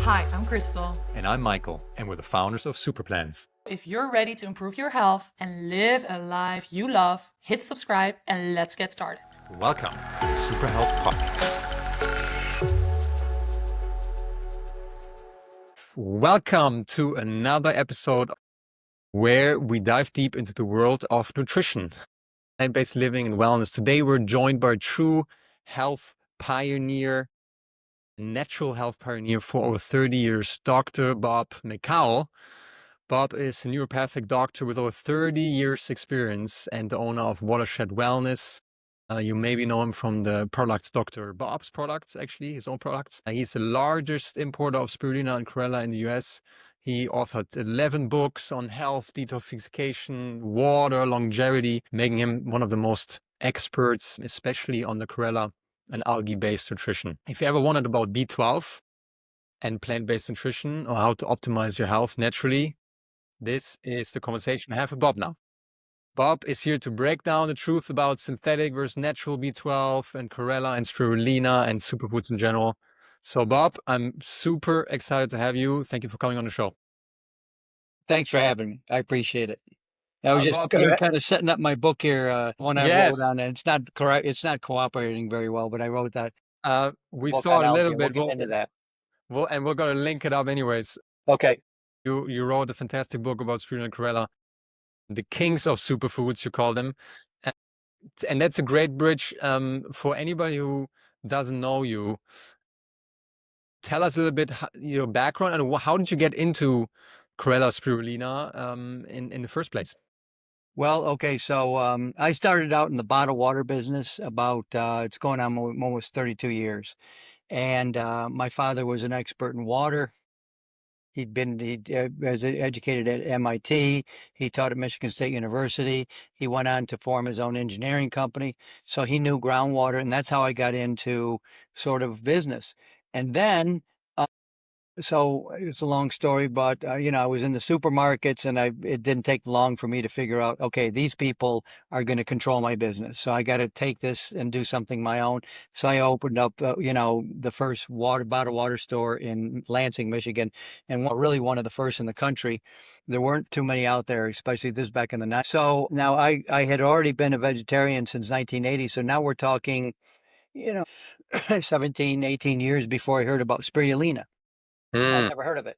Hi, I'm Crystal. And I'm Michael, and we're the founders of Superplans. If you're ready to improve your health and live a life you love, hit subscribe and let's get started. Welcome to the Super Health Podcast. Welcome to another episode where we dive deep into the world of nutrition, plant-based living and wellness. Today we're joined by a true health pioneer, natural health pioneer for over 30 years, Dr. Bob McCowell. Bob is a neuropathic doctor with over 30 years experience and the owner of Watershed Wellness. You maybe know him from the products, Dr. Bob's products, actually, his own products. He's the largest importer of Spirulina and Chlorella in the US. He authored 11 books on health, detoxification, water, longevity, making him one of the most experts, especially on the Chlorella and algae-based nutrition. If you ever wondered about B12 and plant-based nutrition or how to optimize your health naturally, this is the conversation I have with Bob now. Bob is here to break down the truth about synthetic versus natural B12 and Chlorella and Spirulina and superfoods in general. So Bob, I'm super excited to have you. Thank you for coming on the show. Thanks for having me. I appreciate it. I was just Bob, kind of setting up my book here. One I Yes. wrote on, and it's not correct. It's not cooperating very well, but I wrote that. We book saw on it a little algae. bit. We'll get into that. And we're going to link it up anyways. Okay. You wrote a fantastic book about Spirulina and Chlorella, the kings of superfoods, you call them. And that's a great bridge for anybody who doesn't know you. Tell us a little bit your background and how did you get into Chlorella Spirulina in the first place? Well, okay. So I started out in the bottled water business about, it's going on almost 32 years. And my father was an expert in water. He was educated at MIT. He taught at Michigan State University. He went on to form his own engineering company. So he knew groundwater, and that's how I got into sort of business. And then, so it's a long story, but I was in the supermarkets, and it didn't take long for me to figure out, okay, these people are going to control my business. So I got to take this and do something my own. So I opened up, the first bottled water store in Lansing, Michigan, and really one of the first in the country. There weren't too many out there, especially this back in the 90s. So now I had already been a vegetarian since 1980. So now we're talking, 17, 18 years before I heard about spirulina. I'd never heard of it.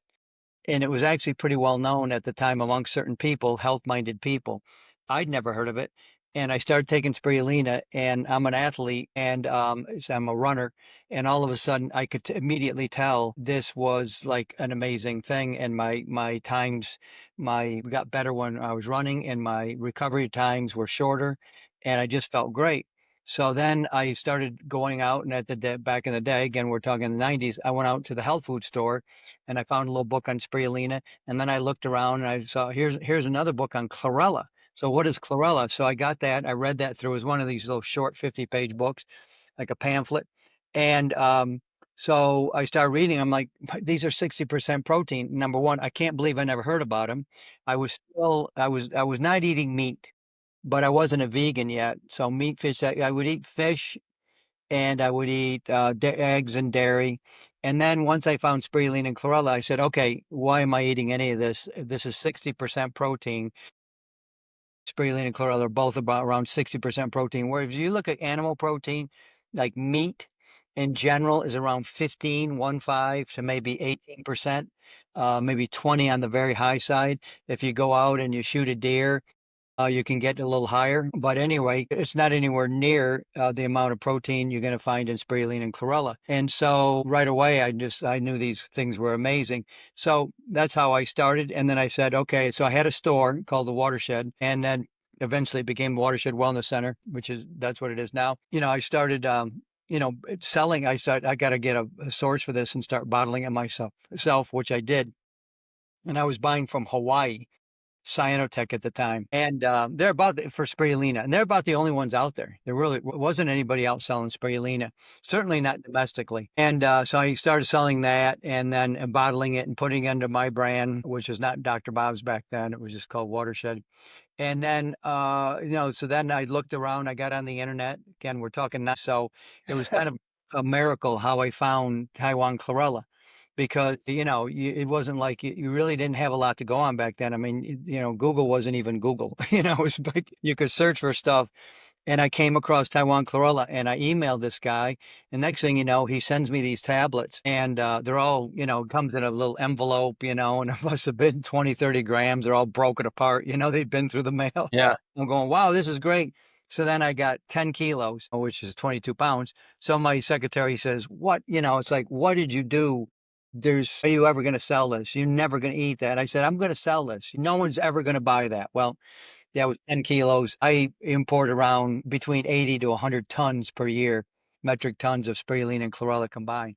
And it was actually pretty well known at the time among certain people, health-minded people. I'd never heard of it. And I started taking spirulina, and I'm an athlete, and so I'm a runner. And all of a sudden, I could immediately tell this was like an amazing thing. And my times, got better when I was running, and my recovery times were shorter, and I just felt great. So then I started going out, and back in the day, again, we're talking the 90s, I went out to the health food store, and I found a little book on spirulina. And then I looked around, and I saw, here's another book on chlorella. So what is chlorella? So I got that. I read that through. It was one of these little short 50-page books, like a pamphlet. And so I started reading. I'm like, these are 60% protein. Number one, I can't believe I never heard about them. I was not eating meat, but I wasn't a vegan yet. So meat, fish, I would eat fish, and I would eat eggs and dairy. And then once I found spirulina and chlorella, I said, okay, why am I eating any of this? This is 60% protein. Spirulina and chlorella are both about around 60% protein. Whereas if you look at animal protein, like meat in general is around 15 to maybe 18%, maybe 20 on the very high side. If you go out and you shoot a deer, you can get a little higher. But anyway, it's not anywhere near the amount of protein you're going to find in spirulina and chlorella. And so right away, I knew these things were amazing. So that's how I started. And then I said, okay, so I had a store called the Watershed, and then eventually it became Watershed Wellness Center, that's what it is now. I started, selling. I got to get a source for this and start bottling it myself, which I did. And I was buying from Hawaii, Cyanotech at the time, and they're for spirulina, and they're about the only ones out there. There really wasn't anybody else selling spirulina, certainly not domestically. And so I started selling that, and then bottling it and putting it under my brand, which was not Dr. Bob's back then. It was just called Watershed. And then, so then I looked around, I got on the internet. Again, we're talking now. So it was kind of a miracle how I found Taiwan chlorella. because, it wasn't like you really didn't have a lot to go on back then. I mean, Google wasn't even Google, it was like you could search for stuff. And I came across Taiwan Chlorella and I emailed this guy. And next thing you know, he sends me these tablets and they're all, comes in a little envelope, and it must have been 20, 30 grams. They're all broken apart. They'd been through the mail. Yeah. I'm going, wow, this is great. So then I got 10 kilos, which is 22 pounds. So my secretary says, what, it's like, what did you do? Are you ever going to sell this? You're never going to eat that. I said, I'm going to sell this. No one's ever going to buy that. Well, yeah, it was 10 kilos. I import around between 80 to 100 tons per year, metric tons of spirulina and chlorella combined.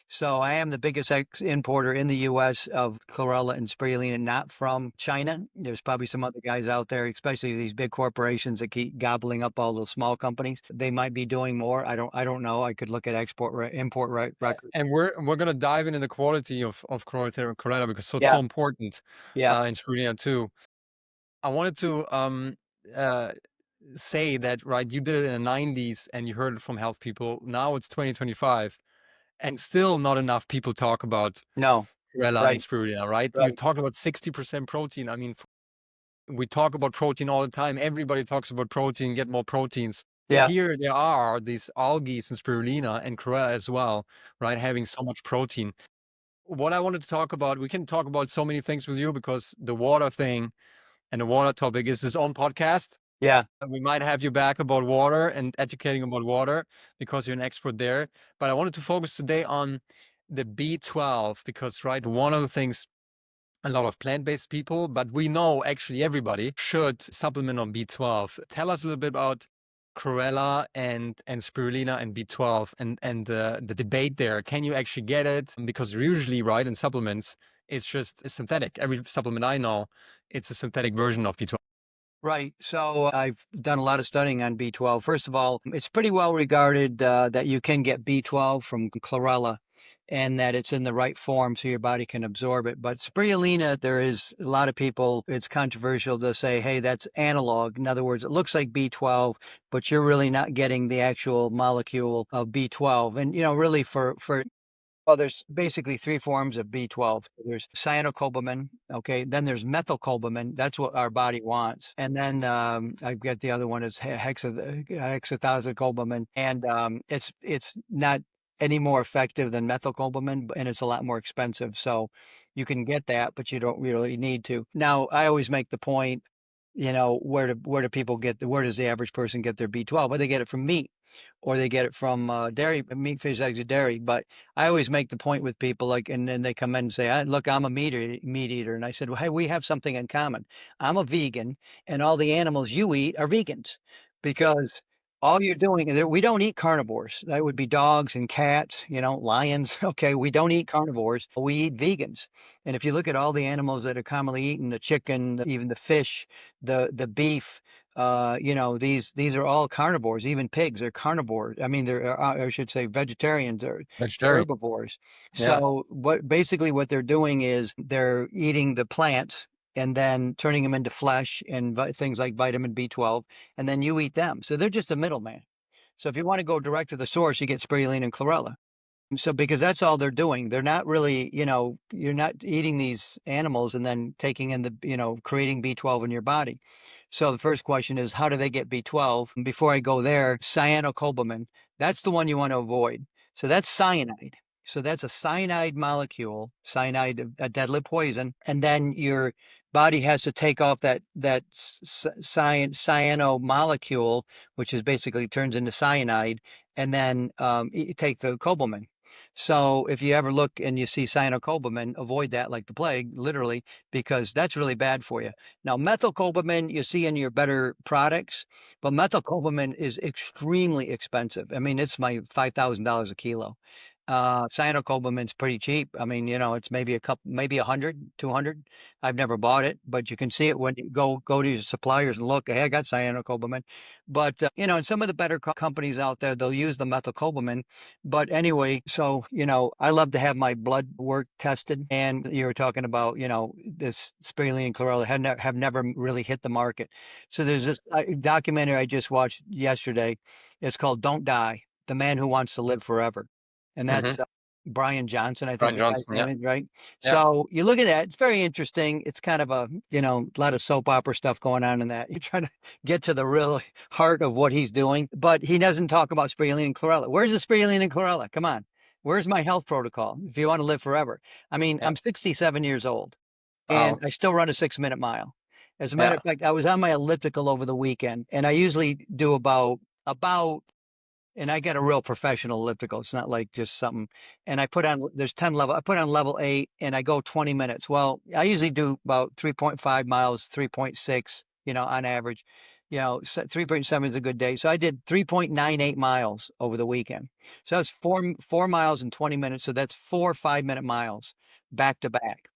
So I am the biggest importer in the U.S. of chlorella and spirulina, not from China. There's probably some other guys out there, especially these big corporations that keep gobbling up all those small companies. They might be doing more. I don't know. I could look at import records. And we're gonna dive into the quality of chlorella because it's Yeah, so important yeah, in spirulina too. I wanted to uh, say that, right, you did it in the 90s and you heard it from health people. Now it's 2025 and still not enough people talk about no, chlorella and right, spirulina, right? You right. talk about 60% protein. I mean, we talk about protein all the time. Everybody talks about protein, get more proteins. Yeah, Here there are these algae and spirulina and chlorella as well, right? Having so much protein. What I wanted to talk about, we can talk about so many things with you because the water thing and the water topic is his own podcast. yeah, We might have you back about water and educating about water because you're an expert there. But I wanted to focus today on the B12 because, right, one of the things a lot of plant-based people, but we know actually everybody should supplement on B12. Tell us a little bit about chlorella and spirulina and B12 and the debate there. Can you actually get it? Because usually, right, in supplements, it's just synthetic. Every supplement I know, it's a synthetic version of B12. right. So I've done a lot of studying on B12. First of all, it's pretty well regarded that you can get B12 from chlorella and that it's in the right form so your body can absorb it. But spirulina, there is a lot of people, it's controversial to say, hey, that's analog. In other words, it looks like B12, but you're really not getting the actual molecule of B12. And, really well, there's basically three forms of B12. There's cyanocobalamin, okay? Then there's methylcobalamin. That's what our body wants. And then I've got the other one is hexathiazocobalamin. And it's not any more effective than methylcobalamin, and it's a lot more expensive. So you can get that, but you don't really need to. Now, I always make the point, where do people where does the average person get their B12? Well, they get it from meat or they get it from dairy, meat, fish, eggs, or dairy. But I always make the point with people, like, and then they come in and say, look, I'm a meat eater. And I said, well, hey, we have something in common. I'm a vegan, and all the animals you eat are vegans because all you're doing, we don't eat carnivores. That would be dogs and cats, lions. Okay, we don't eat carnivores. We eat vegans. And if you look at all the animals that are commonly eaten, the chicken, even the fish, the beef, these are all carnivores. Even pigs are carnivores. I mean, I should say vegetarians are Vegetarian. herbivores. Yeah. So what they're doing is they're eating the plants and then turning them into flesh and things like vitamin B12, and then you eat them. So they're just a middleman. So if you want to go direct to the source, you get spirulina and chlorella. So because that's all they're doing. They're not really, you're not eating these animals and then taking in creating B12 in your body. So the first question is, how do they get B12? And before I go there, cyanocobalamin, that's the one you want to avoid. So that's cyanide. So that's a cyanide molecule, cyanide, a deadly poison. And then your body has to take off that cyano molecule, which is basically turns into cyanide, and then take the cobalamin. So if you ever look and you see cyanocobalamin, avoid that like the plague, literally, because that's really bad for you. Now, methylcobalamin you see in your better products, but methylcobalamin is extremely expensive. I mean, it's my $5,000 a kilo. Cyanocobalamin's pretty cheap. I mean, it's maybe maybe 100, 200. I've never bought it, but you can see it when you go to your suppliers and look, hey, I got cyanocobalamin. But, in some of the better companies out there, they'll use the methylcobalamin. But anyway, so, I love to have my blood work tested. And you were talking about, this spirulina and chlorella have never really hit the market. So there's this documentary I just watched yesterday. It's called Don't Die, The Man Who Wants to Live Forever. And Hmm. Brian Johnson, I think Brian the guy's Johnson. name Yeah. is, right? Yeah. So you look at that, it's very interesting. It's kind of a, a lot of soap opera stuff going on in that. You're trying to get to the real heart of what he's doing, but he doesn't talk about spirulina and chlorella. Where's the spirulina and chlorella? Come on. Where's my health protocol if you want to live forever? I mean, Yeah. I'm 67 years old and Wow. I still run a 6-minute mile. As a matter Yeah. of fact, I was on my elliptical over the weekend and I usually do about and I got a real professional elliptical. It's not like just something. And I put on, there's 10 level, I put on level 8 and I go 20 minutes. Well, I usually do about 3.5 miles, 3.6, on average. 3.7 is a good day. So I did 3.98 miles over the weekend. So that's 4 miles in 20 minutes. So that's 4 5-minute miles back to back.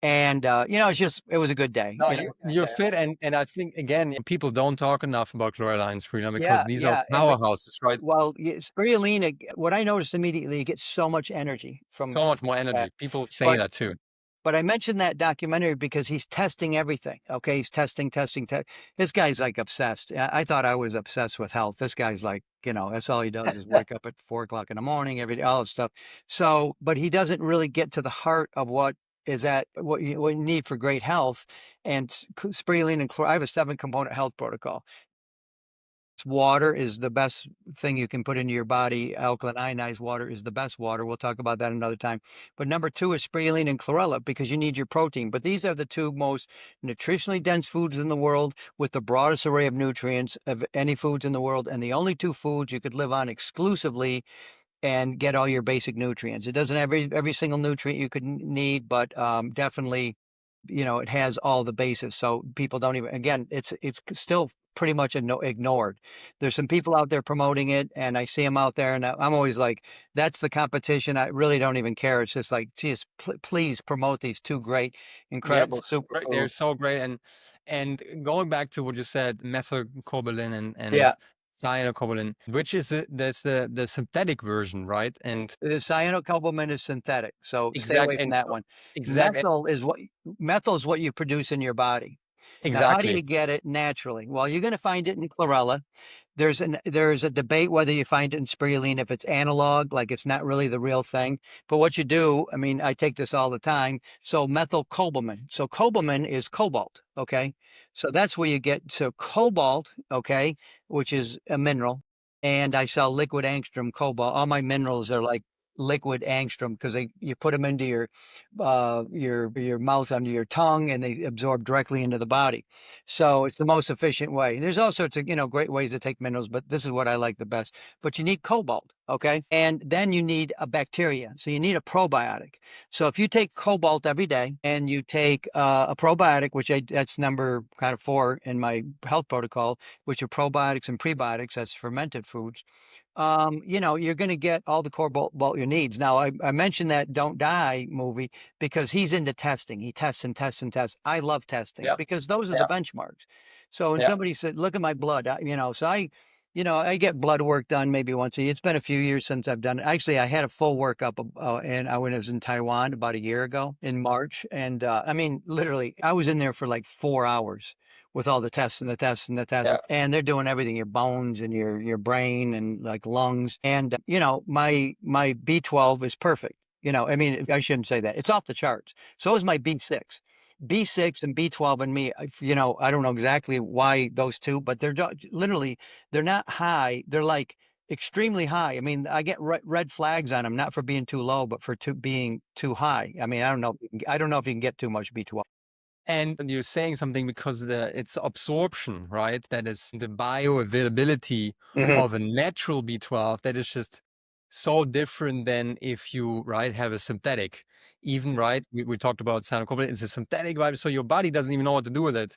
And, it was a good day. No, I you're said, fit, and I think again people don't talk enough about Chlorella and Spirulina because yeah, these are yeah. But powerhouses, right? well, spirulina, what I noticed immediately, you get so much energy from So much more that. energy. People say But that too. but I mentioned that documentary because he's testing everything. Okay, he's testing. This guy's like obsessed. I thought I was obsessed with health. This guy's like, that's all he does is wake up at 4 o'clock in the morning every day, all this stuff. So, but he doesn't really get to the heart of what you need for great health. And spirulina and I have a 7-component health protocol. Water is the best thing you can put into your body. Alkaline ionized water is the best water. We'll talk about that another time. But number 2 is spirulina and chlorella because you need your protein. But these are the 2 most nutritionally dense foods in the world with the broadest array of nutrients of any foods in the world. And the only 2 foods you could live on exclusively and get all your basic nutrients. It doesn't have every single nutrient you could need, but definitely it has all the bases. So people don't even, again, it's still pretty much ignored. There's some people out there promoting it and I see them out there and I'm always like, that's the competition. I really don't even care. It's just like, geez, please promote these 2 great, Yeah, incredible it's great. They're superfoods. so great. And going back to what you said, methylcobalamin and Yeah. cyanocobalamin, which is the synthetic version, right? And The cyanocobalamin is synthetic. So stay exact away from and that so one. exact Methyl is what you produce in your body. Now, how do exactly. you get it naturally? Well, you're going to find it in chlorella. There's a debate whether you find it in spirulina if it's analog, like it's not really the real thing. But what you do, I mean, I take this all the time. So methylcobalamin. So cobalamin is cobalt. Okay. So that's where you get cobalt. Okay, which is a mineral. And I sell liquid angstrom cobalt. All my minerals are like liquid angstrom because you put them into your mouth under your tongue and they absorb directly into the body. So it's the most efficient way. There's all sorts of great ways to take minerals, but this is what I like the best. But you need cobalt, okay? And then you need a bacteria. So you need a probiotic. So if you take cobalt every day and you take a probiotic, that's number kind of 4 in my health protocol, which are probiotics and prebiotics, that's fermented foods. You're going to get all the cobalt you needs. Now, I mentioned that Don't Die movie because he's into testing. He tests and tests and tests. I love testing Yeah, because those are the benchmarks. So when yeah, somebody said, "Look at my blood," so I get blood work done maybe once a year. It's been a few years since I've done it. Actually, I had a full workup and when I was in Taiwan about a year ago in March, and I mean, literally, I was in there for like 4 hours with all the tests and the tests and the tests, yeah. and they're doing everything, your bones and your brain and like lungs. And my B12 is perfect. I mean, I shouldn't say that. It's off the charts. So is my B6. B6 and B12 and me, I don't know exactly why those 2, but literally, they're not high. They're like extremely high. I mean, I get red flags on them, not for being too low, but for being too high. I mean, I don't know. I don't know if you can get too much B12. And you're saying something because it's absorption, right? That is the bioavailability Mhm. of a natural B12 that is just so different than if you, right, have a synthetic. Even, right, we talked about cyanocobalamin, it's a synthetic vibe, so your body doesn't even know what to do with it,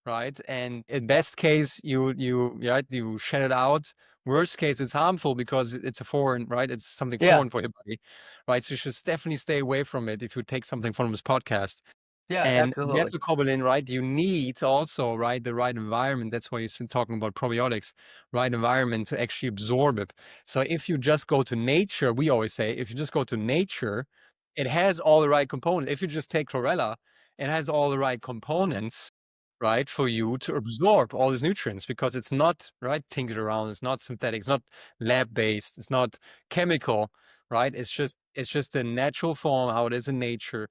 right? And in best case, you shed it out. Worst case, it's harmful because it's a foreign, right? It's something Yeah. foreign for your body, right? So you should definitely stay away from it if you take something from this podcast. Yeah, And absolutely. methylcobalamin, right? You need also, right, the right environment. That's why you're talking about probiotics, right environment to actually absorb it. So if you just go to nature, we always say, if you just go to nature, it has all the right components. If you just take chlorella, it has all the right components, right, for you to absorb all these nutrients because it's not, right, tinkered around. It's not synthetic. It's not lab-based. It's not chemical, right? It's just the natural form, how it is in nature,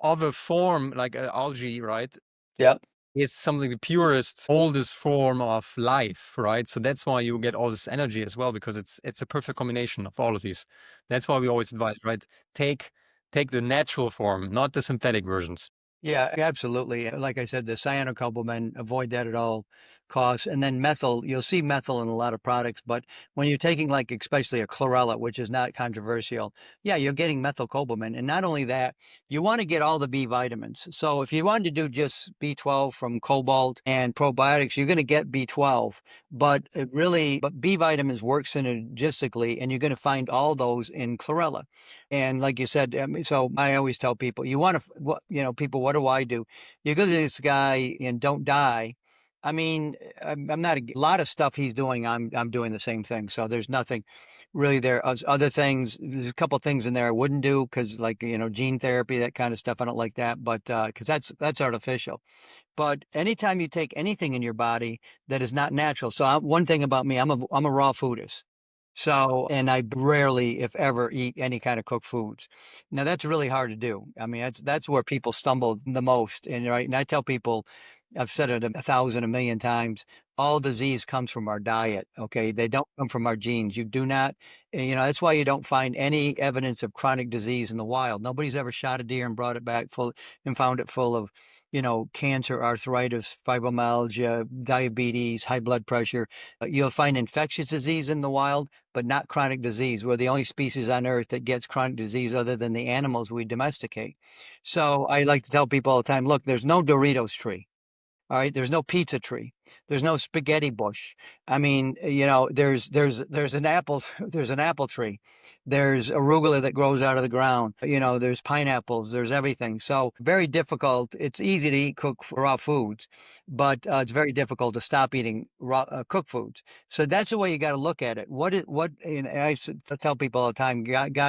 of a form like algae, right? Yep. Is something the purest, oldest form of life, right? So that's why you get all this energy as well, because it's a perfect combination of all of these. That's why we always advise, right? Take the natural form, not the synthetic versions. Yeah, absolutely. Like I said, the cyanocobalamin, avoid that at all costs. And then methyl, you'll see methyl in a lot of products, but when you're taking like especially a chlorella, which is not controversial, yeah, you're getting methylcobalamin. And not only that, you want to get all the B vitamins. So if you wanted to do just B12 from cobalt and probiotics, you're going to get B12, but B vitamins work synergistically, and you're going to find all those in chlorella. And like you said, so I always tell people, you want to, people, what do I do? You go to this guy and don't die. I mean, I'm not a lot of stuff he's doing. I'm doing the same thing. So there's nothing really there. Other things, there's a couple things in there I wouldn't do because, like, gene therapy, that kind of stuff. I don't like that, but because that's artificial. But anytime you take anything in your body that is not natural. So one thing about me, I'm a raw foodist. So, and I rarely, if ever, eat any kind of cooked foods. Now that's really hard to do. I mean, that's where people stumble the most. And right, and I tell people, I've said it 1,000, 1,000,000 times. All disease comes from our diet. Okay, they don't come from our genes. You do not. That's why you don't find any evidence of chronic disease in the wild. Nobody's ever shot a deer and brought it back full and found it full of, cancer, arthritis, fibromyalgia, diabetes, high blood pressure. You'll find infectious disease in the wild, but not chronic disease. We're the only species on earth that gets chronic disease other than the animals we domesticate. So I like to tell people all the time, look, there's no Doritos tree. All right, there's no pizza tree. There's no spaghetti bush. I mean, there's an apple there's an apple tree. There's arugula that grows out of the ground. There's pineapples. There's everything. So very difficult. It's easy to eat raw foods, but it's very difficult to stop eating raw cooked foods. So that's the way you got to look at it. I tell people all the time, God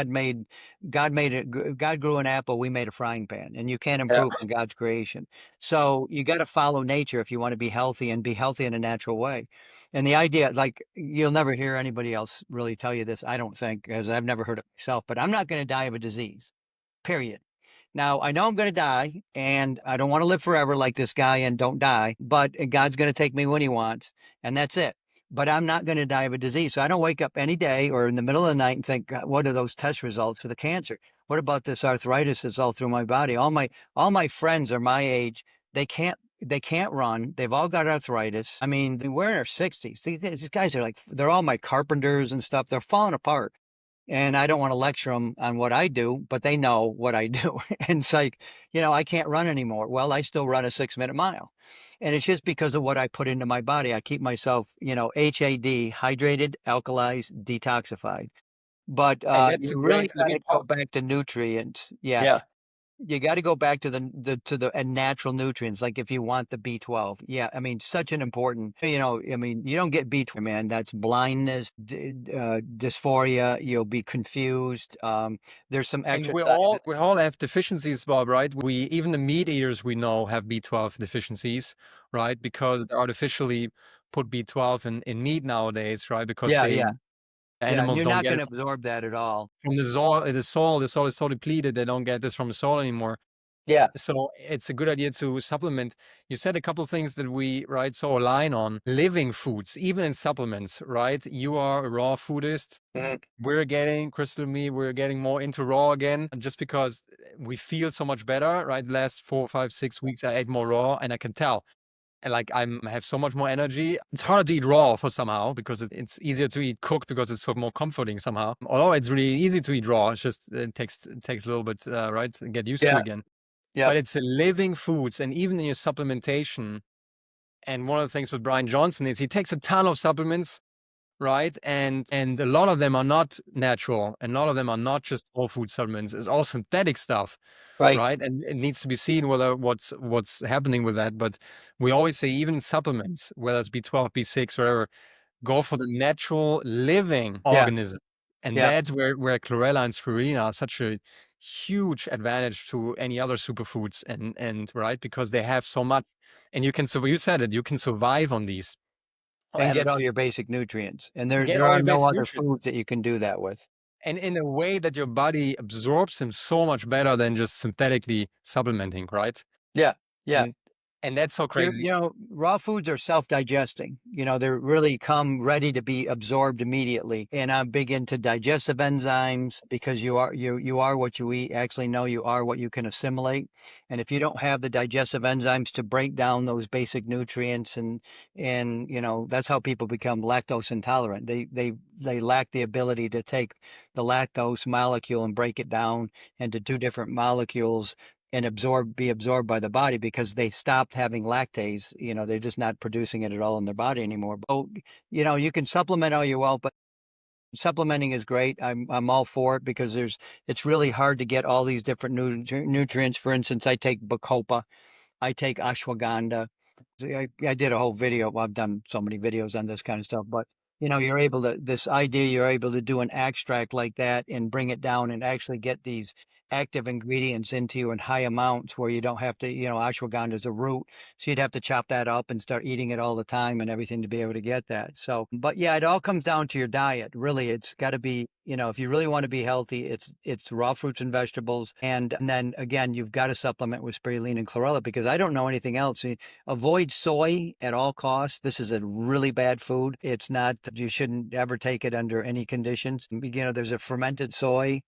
grew an apple. We made a frying pan, and you can't Yeah. improve on God's creation. So you got to follow nature if you want to be healthy and be healthy in a natural way. And the idea, like, you'll never hear anybody else really tell you this, I don't think, because I've never heard it myself, but I'm not going to die of a disease, period. Now, I know I'm going to die, and I don't want to live forever like this guy and don't die, but God's going to take me when he wants, and that's it. But I'm not going to die of a disease. So I don't wake up any day or in the middle of the night and think, "God, what are those test results for the cancer? What about this arthritis that's all through my body? All my friends are my age. They can't run. They've all got arthritis. I mean, we're in our 60s. These guys are like, they're all my carpenters and stuff. They're falling apart. And I don't want to lecture them on what I do, but they know what I do. And it's like, I can't run anymore. Well, I still run a 6-minute mile. And it's just because of what I put into my body. I keep myself, HAD, hydrated, alkalized, detoxified. But And that's a you really great, let got me to go back to nutrients. Yeah. yeah. You got to go back to the natural nutrients, like if you want the B12. Yeah, I mean, such an important, I mean, you don't get B12, man. That's blindness, dysphoria. You'll be confused. There's some And exercise. we all have deficiencies, Bob, right? Even the meat eaters we know have B12 deficiencies, right? Because they artificially put B12 in meat nowadays, right? Because Yeah, yeah, yeah. And animals you're don't not get going it to absorb that at all. from the soil. The soil is so depleted, they don't get this from the soil anymore. Yeah, So it's a good idea to supplement. You said a couple of things that we, right, so align on. Living foods, even in supplements, right? You are a raw foodist. mhm. Crystal and me, we're getting more into raw again, just because we feel so much better, right? The last 4, 5, 6 weeks, I ate more raw, and I can tell. And like I have so much more energy. It's harder to eat raw for somehow because it's easier to eat cooked because it's so more comforting somehow. Although it's really easy to eat raw, it's just it takes a little bit, right, to get used to Yeah, again. yeah, But it's a living foods, and even in your supplementation. And one of the things with Brian Johnson is he takes a ton of supplements, right? And a lot of them are not natural, and a lot of them are not just whole food supplements. It's all synthetic stuff, right. right? And it needs to be seen whether what's happening with that. But we always say even supplements, whether it's B12, B6, whatever, go for the natural living Yeah, organism. And yeah. that's where Chlorella and Spirulina are such a huge advantage to any other superfoods, and right, because they have so much, and you said it, you can survive on these And get and all your basic nutrients. And there get there all are your no basic other nutrients. foods that you can do that with. And in a way that your body absorbs them so much better than just synthetically supplementing, right? Yeah. Yeah. And that's so crazy. Raw foods are self-digesting. They really come ready to be absorbed immediately. And I'm big into digestive enzymes because you are what you eat. Actually, no, you are what you can assimilate. And if you don't have the digestive enzymes to break down those basic nutrients, and that's how people become lactose intolerant. They lack the ability to take the lactose molecule and break it down into two different molecules and be absorbed by the body, because they stopped having lactase. They're just not producing it at all in their body anymore. But, you can supplement all you want, but supplementing is great. I'm all for it, because it's really hard to get all these different nutrients. For instance, I take bacopa, I take ashwagandha. I did a whole video. Well, I've done so many videos on this kind of stuff, but you're able to do an extract like that and bring it down and actually get these active ingredients into you in high amounts, where you don't have to, ashwagandha is a root. So you'd have to chop that up and start eating it all the time and everything to be able to get that. So, but yeah, it all comes down to your diet. Really, it's got to be, if you really want to be healthy, it's raw fruits and vegetables. And then again, you've got to supplement with spirulina and chlorella, because I don't know anything else. Avoid soy at all costs. This is a really bad food. It's not, you shouldn't ever take it under any conditions. There's a fermented soy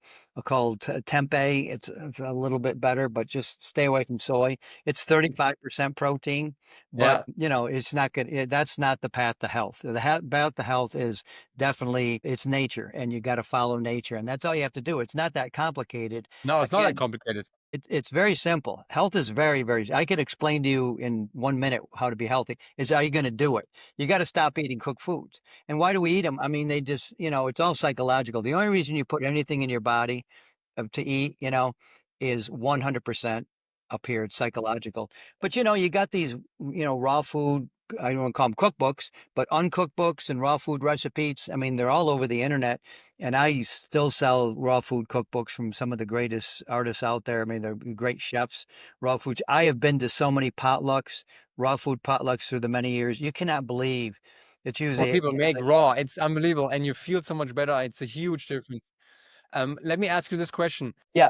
called tempeh. It's a little bit better, but just stay away from soy. It's 35% protein, but it's not good. That's not the path to health. The path to health is definitely, it's nature, and you got to follow nature, and that's all you have to do. It's not that complicated. No, it's not that complicated. It's very simple. Health is very, very, I could explain to you in 1 minute how to be healthy. Are you going to do it? You got to stop eating cooked foods. And why do we eat them? I mean, they just, it's all psychological. The only reason you put anything in your body to eat, is 100% up here. It's psychological. But, you got these, raw food, I don't want to call them cookbooks, but uncooked books and raw food recipes. I mean, they're all over the internet, and I still sell raw food cookbooks from some of the greatest artists out there. I mean, they're great chefs, raw foods. I have been to so many potlucks, raw food potlucks through the many years. You cannot believe it's What usually, people make raw, it's unbelievable, and you feel so much better. It's a huge difference. Let me ask you this question. yeah,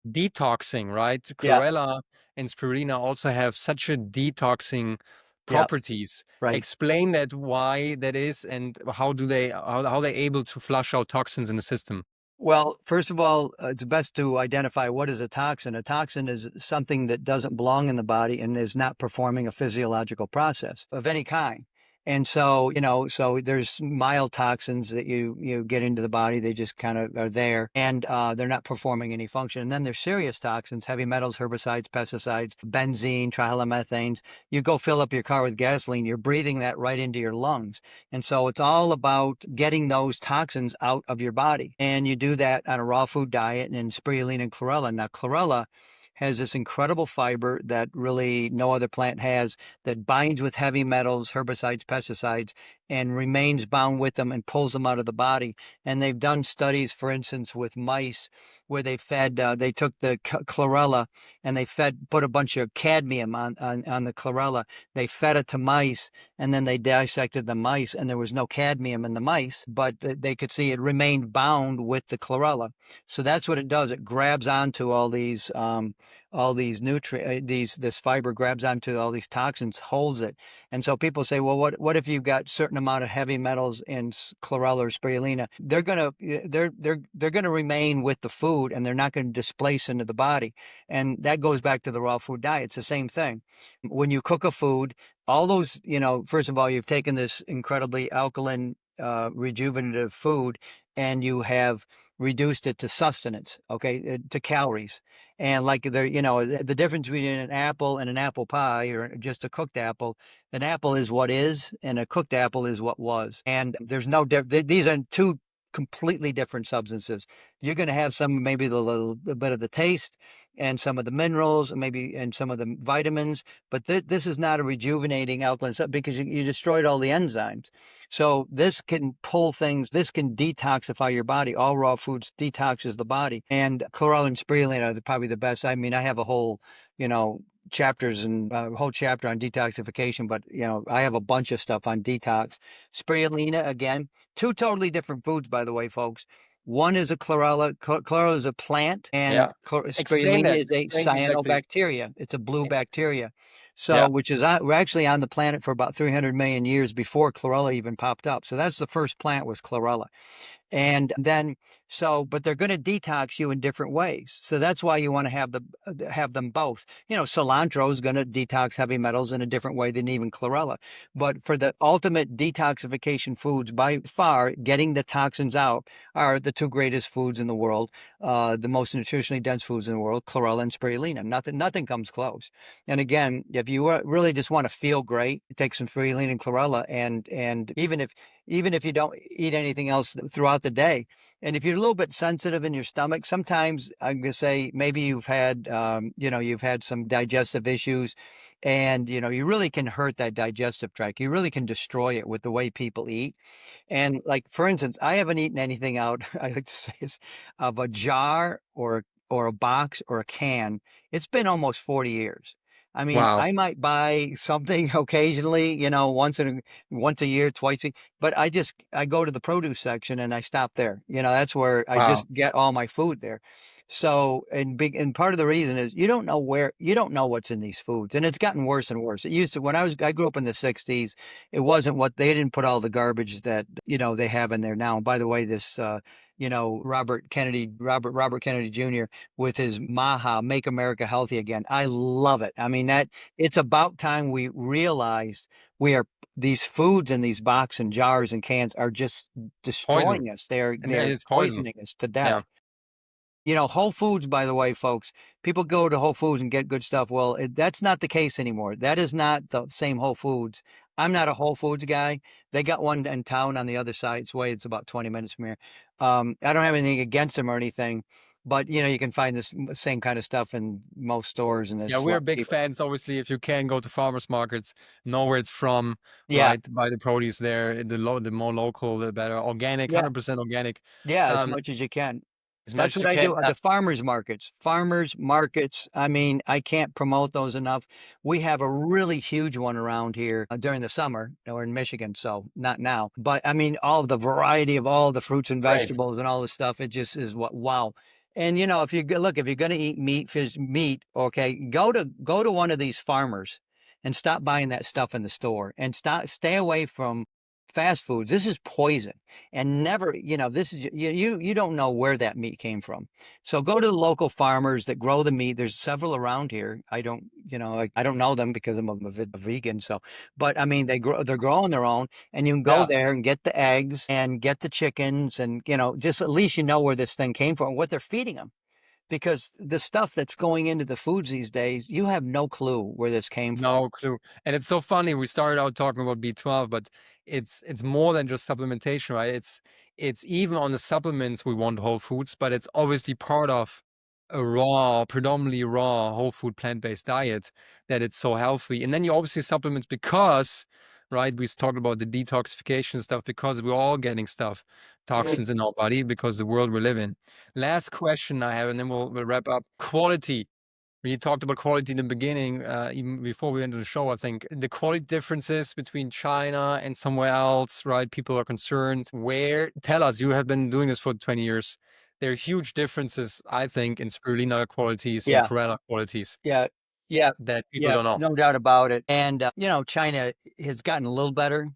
Detoxing, right? yeah, Chlorella and spirulina also have such a detoxing yeah, properties. right. Explain that, why that is, and how they're able to flush out toxins in the system. Well, first of all, it's best to identify what is a toxin. A toxin is something that doesn't belong in the body and is not performing a physiological process of any kind. And so, so there's mild toxins that you get into the body. They just kind of are there, and they're not performing any function. And then there's serious toxins, heavy metals, herbicides, pesticides, benzene, trihallomethanes. You go fill up your car with gasoline, you're breathing that right into your lungs. And so it's all about getting those toxins out of your body. And you do that on a raw food diet and in spirulina and chlorella. Now, chlorella has this incredible fiber that really no other plant has, that binds with heavy metals, herbicides, pesticides, and remains bound with them and pulls them out of the body. And they've done studies, for instance, with mice, where they took the chlorella and put a bunch of cadmium on the chlorella. They fed it to mice, and then they dissected the mice, and there was no cadmium in the mice, but they could see it remained bound with the chlorella. So that's what it does. It grabs onto all these nutrients, this fiber grabs onto all these toxins, holds it. And so people say, well, what if you've got certain amount of heavy metals in chlorella or spirulina? They're gonna remain with the food, and they're not going to displace into the body. And that goes back to the raw food diet. It's the same thing. When you cook a food, all those, first of all, you've taken this incredibly alkaline, rejuvenative food, and you have reduced it to sustenance, okay, to calories. And like the difference between an apple and an apple pie, or just a cooked apple, an apple is what is, and a cooked apple is what was. And there's no these are two completely different substances. You're going to have some, maybe the little bit of the taste and some of the minerals, maybe, and some of the vitamins, but this is not a rejuvenating alkaline stuff, because you destroyed all the enzymes. So this can pull things, this can detoxify your body. All raw foods detoxes the body, and chlorella and spirulina are probably the best. I mean, I have a whole, chapters and a whole chapter on detoxification, but I have a bunch of stuff on detox. Spirulina, again, two totally different foods, by the way, folks. One is a chlorella. Chlorella is a plant, and Yeah. Explain spirulina that. is a Explain exactly. cyanobacteria. It's a blue Ex- bacteria. So, yeah. which is we're actually on the planet for about 300 million years before chlorella even popped up. So that's the first plant was chlorella. And then, but they're going to detox you in different ways. So that's why you want to have them both. You know, cilantro is going to detox heavy metals in a different way than even chlorella. But for the ultimate detoxification foods, by far, getting the toxins out are the two greatest foods in the world, the most nutritionally dense foods in the world, chlorella and spirulina. Nothing comes close. And again, if you really just want to feel great, take some spirulina and chlorella, and even if you don't eat anything else throughout the day. And if you're a little bit sensitive in your stomach, sometimes I'm going to say maybe you've had some digestive issues, and, you really can hurt that digestive tract. You really can destroy it with the way people eat. And like, for instance, I haven't eaten anything out, I like to say, is of a jar or a box or a can. It's been almost 40 years. I mean, Wow. I might buy something occasionally, once a year, twice but I go to the produce section and I stop there. That's where I Wow. just get all my food there. So, and part of the reason is you don't know what's in these foods, and it's gotten worse and worse. It used to, when I grew up in the 60s, it wasn't what they didn't put all the garbage that, they have in there now. And by the way, this, Robert Kennedy Jr. with his MAHA, Make America Healthy Again. I love it. I mean, that it's about time we realized these foods in these box and jars and cans are just Poison. destroying us. And They're it's poison. poisoning us to death. Yeah. Whole foods, by the way, folks, people go to Whole Foods and get good stuff. Well, that's not the case anymore. That is not the same Whole Foods. I'm not a Whole Foods guy. They got one in town on the other side. It's about 20 minutes from here. I don't have anything against them or anything, but you can find this same kind of stuff in most stores, and Yeah, it's a we're lot big cheaper. fans. Obviously, if you can go to farmers markets, know where it's from, Yeah, right? Buy the produce there. The more local, the better. Organic, yeah. 100% organic. Yeah, as Um, much as you can. as That's much as what you I can. do at the farmers markets. Farmers markets, I mean, I can't promote those enough. We have a really huge one around here during the summer. We're in Michigan, so not now. But I mean, all the variety of all the fruits and Great. vegetables and all the stuff, it just is wow. And if you're going to eat meat, fish, meat, okay, go to one of these farmers and stop buying that stuff in the store and stay away from fast foods. This is poison. And never, this is you don't know where that meat came from. So go to the local farmers that grow the meat. There's several around here. I don't, I don't know them because I'm a vegan. So, but I mean, they're growing their own, and you can go Yeah. there and get the eggs and get the chickens, and just at least you know where this thing came from, what they're feeding them. Because the stuff that's going into the foods these days, you have no clue where this came from. No clue. And it's so funny. We started out talking about B12, but it's more than just supplementation, right? It's even on the supplements we want whole foods, but it's obviously part of a predominantly raw, whole food plant-based diet that it's so healthy. And then you obviously supplements because, right, we talked about the detoxification stuff because we're all getting stuff, toxins in our body because the world we live in. Last question I have, and then we'll wrap up. Quality. We talked about quality in the beginning, even before we went to the show. I think the quality differences between China and somewhere else, right? People are concerned. Tell us, you have been doing this for 20 years. There are huge differences, I think, in spirulina qualities and Yeah. chlorella qualities Yeah, yeah, that people yeah, don't know. no doubt about it. And China has gotten a little better.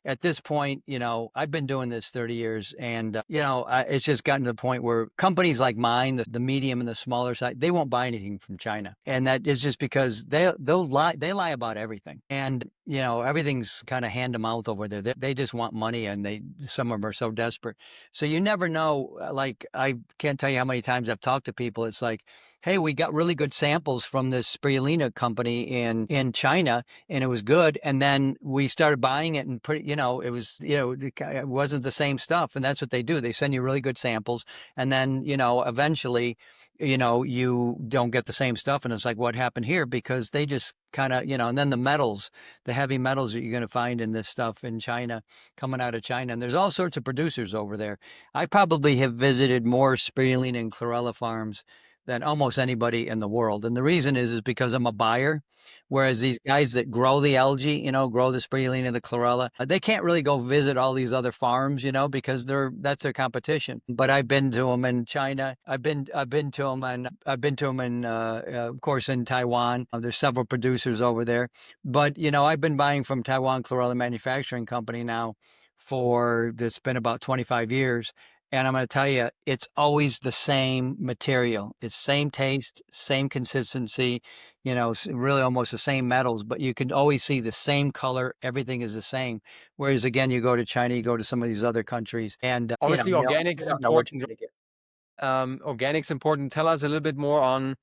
At this point, I've been doing this 30 years, and it's just gotten to the point where companies like mine, the medium and the smaller side, they won't buy anything from China, and that is just because they'll lie. They lie about everything, and everything's kind of hand to mouth over there. They just want money, and some of them are so desperate. So you never know. Like, I can't tell you how many times I've talked to people. It's like, hey, we got really good samples from this spirulina company in China, and it was good. And then we started buying it, and it was, it wasn't the same stuff. And that's what they do. They send you really good samples, and then eventually, you don't get the same stuff, and it's like, what happened here? Because they just kind of, and then the heavy metals that you're going to find in this stuff in China, coming out of China, and there's all sorts of producers over there. I probably have visited more spirulina and chlorella farms than almost anybody in the world. And the reason is because I'm a buyer. Whereas these guys that grow the algae, you know, grow the spirulina, the chlorella, they can't really go visit all these other farms, you know, because that's their competition. But I've been to them in China. I've been to them, and I've been to them in, of course, in Taiwan. There's several producers over there. But you know, I've been buying from Taiwan Chlorella Manufacturing Company now for it's been about 25 years. And I'm going to tell you, it's always the same material. It's same taste, same consistency, you know, really almost the same metals, but you can always see the same color. Everything is the same. Whereas again, you go to China, you go to some of these other countries, and Obviously, you organic's don't know what you're important. going to get. Organic's important. Tell us a little bit more on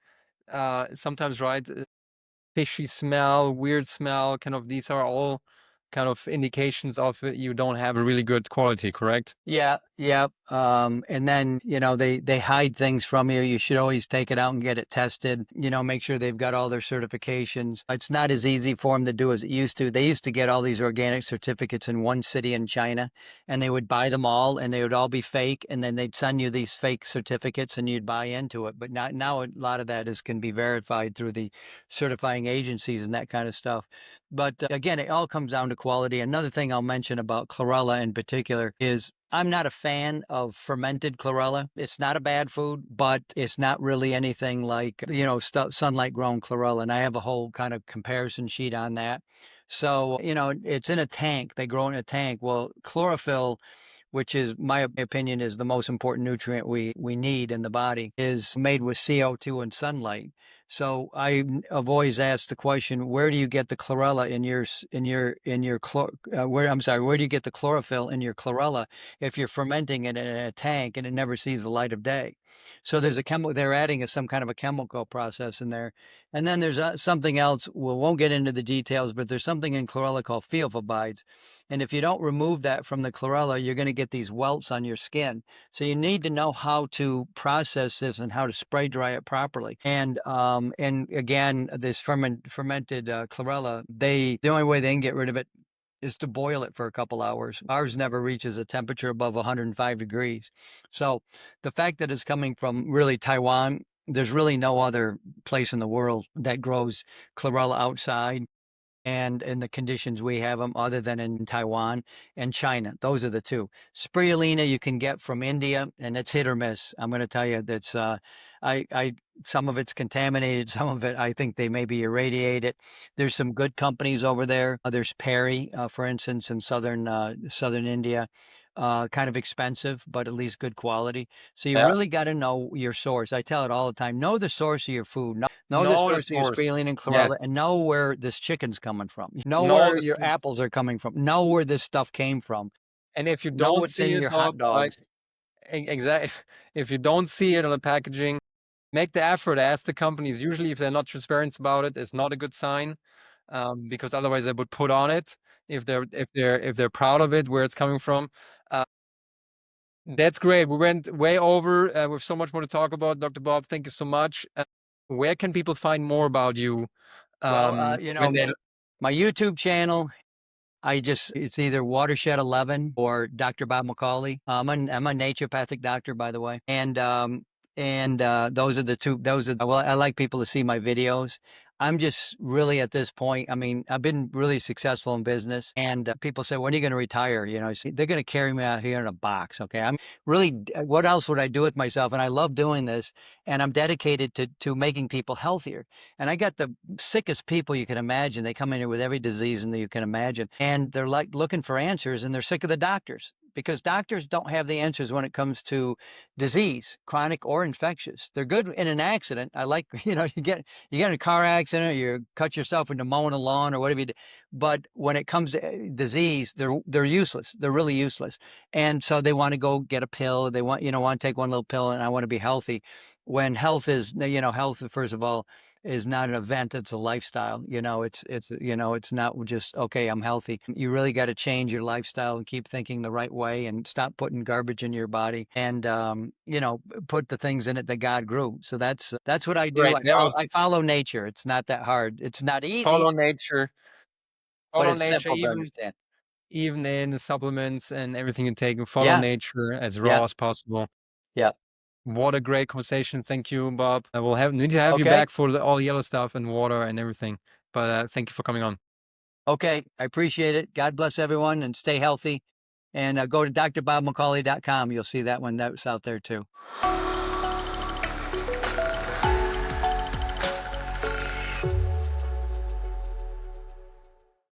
sometimes, right? Fishy smell, weird smell, kind of these are all kind of indications of you don't have a really good quality, correct? Yeah, yeah. And then, you know, they hide things from you. You should always take it out and get it tested, you know, make sure they've got all their certifications. It's not as easy for them to do as it used to. They used to get all these organic certificates in one city in China, and they would buy them all, and they would all be fake, and then they'd send you these fake certificates and you'd buy into it. But now a lot of that can be verified through the certifying agencies and that kind of stuff. But again, it all comes down to quality. Another thing I'll mention about chlorella in particular is I'm not a fan of fermented chlorella. It's not a bad food, but it's not really anything like, you know, sunlight grown chlorella. And I have a whole kind of comparison sheet on that. So, you know, it's in a tank. They grow in a tank. Well, chlorophyll, which is my opinion is the most important nutrient we need in the body, is made with CO2 and sunlight. So I've always asked the question, where do you get the chlorella where do you get the chlorophyll in your chlorella if you're fermenting it in a tank and it never sees the light of day? So there's they're adding some kind of a chemical process in there. And then there's something else, we won't get into the details, but there's something in chlorella called phenylphobides. And if you don't remove that from the chlorella, you're going to get these welts on your skin. So you need to know how to process this and how to spray dry it properly. And again, this fermented chlorella, the only way they can get rid of it is to boil it for a couple hours. Ours never reaches a temperature above 105 degrees. So the fact that it's coming from really Taiwan, there's really no other place in the world that grows chlorella outside and in the conditions we have them other than in Taiwan and China. Those are the two. Spirulina you can get from India, and it's hit or miss. I'm going to tell you that's I some of it's contaminated, some of it I think they maybe irradiate it. There's some good companies over there. There's Perry, for instance, in southern India. Kind of expensive, but at least good quality. So you Yeah. really got to know your source. I tell it all the time. Know the source of your food. Know the Know the source of your source. spirulina and Yes. chlorella, and know where this chicken's coming from. Know Know where the your source. apples are coming from. Know where this stuff came from. And if you Know don't what's see in it, your Bob, hot right? dogs. Exactly. If you don't see it on the packaging, make the effort. Ask the companies. Usually, if they're not transparent about it, it's not a good sign, because otherwise they would put on it if they're proud of it, where it's coming from. Uh, that's great. We went way over. With so much more to talk about, Dr. Bob. Thank you so much. Where can people find more about you? Well, you When know, they my YouTube channel, it's either Watershed 11 or Dr. Bob McCauley. I'm a naturopathic doctor, by the way. And those are the two, well, I like people to see my videos. I'm just really at this point, I mean, I've been really successful in business, and people say, when are you going to retire? You know, they're going to carry me out here in a box. Okay. I'm really, what else would I do with myself? And I love doing this, and I'm dedicated to making people healthier. And I got the sickest people you can imagine. They come in here with every disease that you can imagine, and they're like looking for answers, and they're sick of the doctors because doctors don't have the answers when it comes to disease, chronic or infectious. They're good in an accident. I like, you know, you get in a car accident, or you cut yourself into mowing a lawn or whatever you do. But when it comes to disease, they're useless. They're really useless. And so they want to go get a pill. They want to take one little pill, and I want to be healthy. When health is, you know, health, first of all, is not an event, it's a lifestyle. You know, it's not just, okay, I'm healthy. You really got to change your lifestyle and keep thinking the right way, and stop putting garbage in your body, and you know, put the things in it that God grew. So that's what I do. great, that was I follow nature. It's not that hard. It's not easy, follow nature. but Follow it's nature, simple to even understand. even in the supplements and everything you're taking. Follow Yeah, nature as yeah, raw as possible. yeah. What a great conversation. Thank you, Bob. We'll need to have you Okay. back for all the yellow stuff and water and everything. But thank you for coming on. Okay. I appreciate it. God bless everyone and stay healthy. And go to drbobmccauley.com. You'll see that one that's out there too.